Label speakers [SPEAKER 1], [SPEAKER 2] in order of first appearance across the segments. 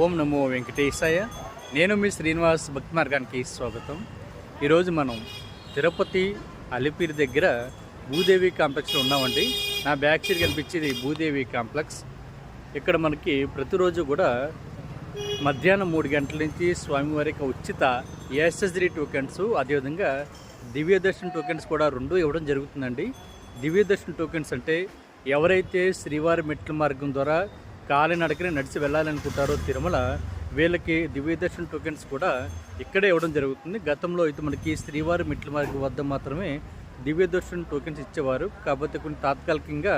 [SPEAKER 1] ఓం నమో వెంకటేశాయ. నేను మీ శ్రీనివాస్ భక్తి మార్గానికి స్వాగతం. ఈరోజు మనం తిరుపతి అలిపిరి దగ్గర భూదేవి కాంప్లెక్స్లో ఉన్నామండి. నా బ్యాక్ సైడ్ కనిపించేది భూదేవి కాంప్లెక్స్. ఇక్కడ మనకి ప్రతిరోజు కూడా మధ్యాహ్నం 3 గంటల నుంచి స్వామివారికి ఉచిత ఎస్ఎస్డి టోకెన్స్, అదేవిధంగా దివ్య దర్శన్ టోకెన్స్ కూడా 2 ఇవ్వడం జరుగుతుందండి. దివ్య దర్శన్ టోకెన్స్ అంటే ఎవరైతే శ్రీవారి మెట్ల మార్గం ద్వారా కాలినడకని నడిచి వెళ్ళాలనుకుంటారో తిరుమల, వీళ్ళకి దివ్య దర్శన్ టోకెన్స్ కూడా ఇక్కడే ఇవ్వడం జరుగుతుంది. గతంలో అయితే మనకి శ్రీవారి మెట్ల మార్గం వద్ద మాత్రమే దివ్య దర్శన్ టోకెన్స్ ఇచ్చేవారు. కాకపోతే కొన్ని తాత్కాలికంగా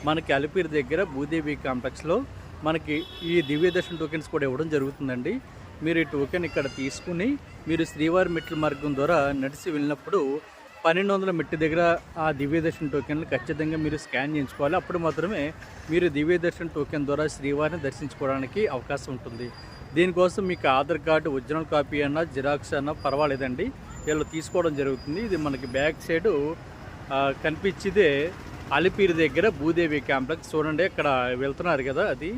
[SPEAKER 1] మనకి అలిపిరి దగ్గర భూదేవి కాంప్లెక్స్లో మనకి ఈ దివ్య దర్శన్ టోకెన్స్ కూడా ఇవ్వడం జరుగుతుందండి. మీరు ఈ టోకెన్ ఇక్కడ తీసుకుని మీరు శ్రీవారి మెట్ల మార్గం ద్వారా నడిచి వెళ్ళినప్పుడు 1200 మెట్టు దగ్గర ఆ దివ్య దర్శన్ టోకెన్లు ఖచ్చితంగా మీరు స్కాన్ చేయించుకోవాలి. అప్పుడు మాత్రమే మీరు దివ్య దర్శన్ టోకెన్ ద్వారా శ్రీవారిని దర్శించుకోవడానికి అవకాశం ఉంటుంది. దీనికోసం మీకు ఆధార్ కార్డు ఒరిజినల్ కాపీ అన్నా జిరాక్స్ అన్నా పర్వాలేదండి, వీళ్ళు తీసుకోవడం జరుగుతుంది. ఇది మనకి బ్యాక్ సైడు కనిపించేదే అలిపిరి దగ్గర భూదేవి కాంప్లెక్స్. చూడండి, ఇక్కడ వెళ్తున్నారు కదా, అది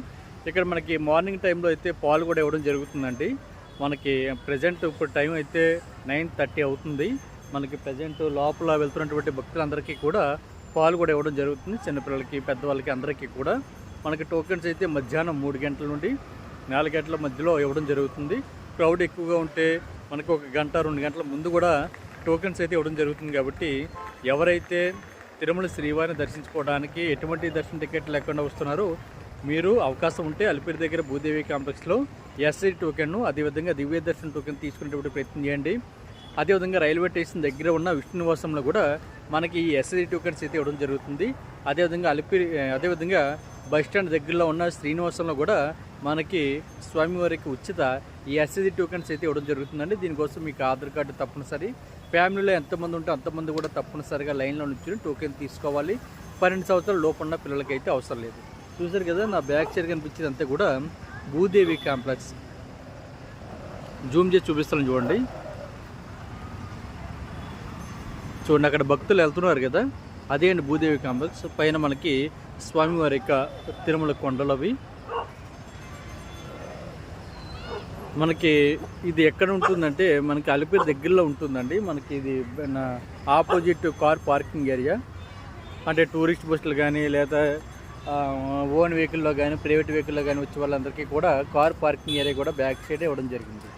[SPEAKER 1] ఇక్కడ మనకి మార్నింగ్ టైంలో అయితే పాలు కూడా ఇవ్వడం జరుగుతుందండి. మనకి ప్రజెంట్ ఇప్పుడు టైం అయితే 9:30 అవుతుంది. మనకి ప్రజెంట్ లోపల వెళ్తున్నటువంటి భక్తులందరికీ కూడా పాలు కూడా ఇవ్వడం జరుగుతుంది. చిన్నపిల్లలకి, పెద్దవాళ్ళకి అందరికీ కూడా మనకి టోకెన్స్ అయితే మధ్యాహ్నం 3 గంటల నుండి 4 గంటల మధ్యలో ఇవ్వడం జరుగుతుంది. క్రౌడ్ ఎక్కువగా ఉంటే మనకు 1 గంట 2 గంటల ముందు కూడా టోకెన్స్ అయితే ఇవ్వడం జరుగుతుంది. కాబట్టి ఎవరైతే తిరుమల శ్రీవారిని దర్శించుకోవడానికి ఎటువంటి దర్శన టికెట్ లేకుండా వస్తున్నారో మీరు అవకాశం ఉంటే అలిపిరి దగ్గర భూదేవి కాంప్లెక్స్లో ఎస్ఐ టోకెన్ను, అదేవిధంగా దివ్య దర్శన టోకెన్ తీసుకునేటువంటి ప్రయత్నం చేయండి. అదేవిధంగా రైల్వే స్టేషన్ దగ్గర ఉన్న విష్ణునివాసంలో కూడా మనకి ఈ ఎస్ఐ టోకెన్స్ అయితే ఇవ్వడం జరుగుతుంది. అదేవిధంగా బస్ స్టాండ్ దగ్గరలో ఉన్న శ్రీనివాసంలో కూడా మనకి స్వామివారికి ఉచిత ఈ ఎస్ఐ టోకెన్స్ అయితే ఇవ్వడం జరుగుతుందండి. దీనికోసం మీకు ఆధార్ కార్డు తప్పనిసరి. ఫ్యామిలీలో ఎంతమంది ఉంటే అంతమంది కూడా తప్పనిసరిగా లైన్లో నుంచి టోకెన్ తీసుకోవాలి. 12 సంవత్సరాల లోపు ఉన్న పిల్లలకి అయితే అవసరం లేదు. చూసారు కదా, నా బ్యాక్ సైడ్ కనిపించేది అంతా కూడా భూదేవి కాంప్లెక్స్. జూమ్ చేసి చూపిస్తాను చూడండి. చూడండి, అక్కడ భక్తులు వెళ్తున్నారు కదా, అదే అండి భూదేవి కాంప్లెక్స్. పైన మనకి స్వామివారి యొక్క తిరుమల కొండలు అవి. మనకి ఇది ఎక్కడ ఉంటుందంటే మనకి అలిపిరి దగ్గరలో ఉంటుందండి. మనకి ఇది ఆపోజిట్ కార్ పార్కింగ్ ఏరియా. అంటే టూరిస్ట్ బస్సులు కానీ లేదా ఓన్ వెహికల్లో కానీ ప్రైవేట్ వెహికల్లో కానీ వచ్చే వాళ్ళందరికీ కూడా కార్ పార్కింగ్ ఏరియా కూడా బ్యాక్ సైడే ఇవ్వడం జరిగింది.